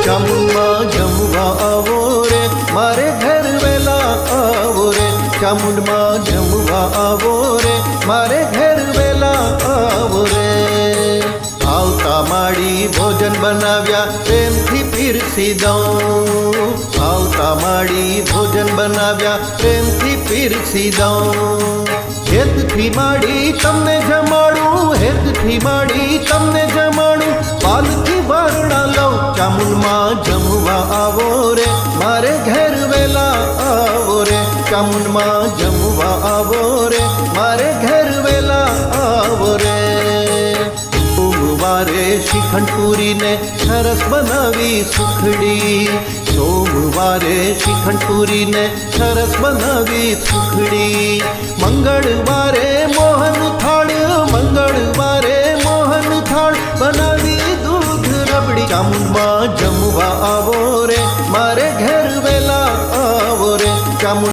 ચામુંડમાં જમવા આવો રે, મારે ઘેર વેલા આવો રે. ચામુંડમાં જમવા આવો રે, મારે ઘેર વેલા આવો રે. આવતા માડી ભોજન બનાવ્યા, પ્રેમથી પીરસી દઉં. આવતા માડી ભોજન બનાવ્યા, પ્રેમથી પીરસી દઉં. હેતથી માડી તમને જમાડું, હેતથી માડી તમને જમાડું. પાલથી વારણા લઉં. ચામુંડમાં જમવા આવો રે, મારે ઘેર વેલા આવો રે. ચામુંડમાં જમવા આવો રે, મારે ઘેર વેલા આવો રે. સોમવારે શ્રીખંડ પૂરીને સરસ બનાવી સુખડી. સોમવારે શ્રીખંડ પૂરીને સરસ બનાવી સુખડી. મંગળવારે મોહન થાળ, મંગળવારે મોહન થાળ બનાવી દૂધ રબડી. ચામુંડમાં જમવા આવો રે, મારે ઘેર વેલા આવો રે. ચામુંડ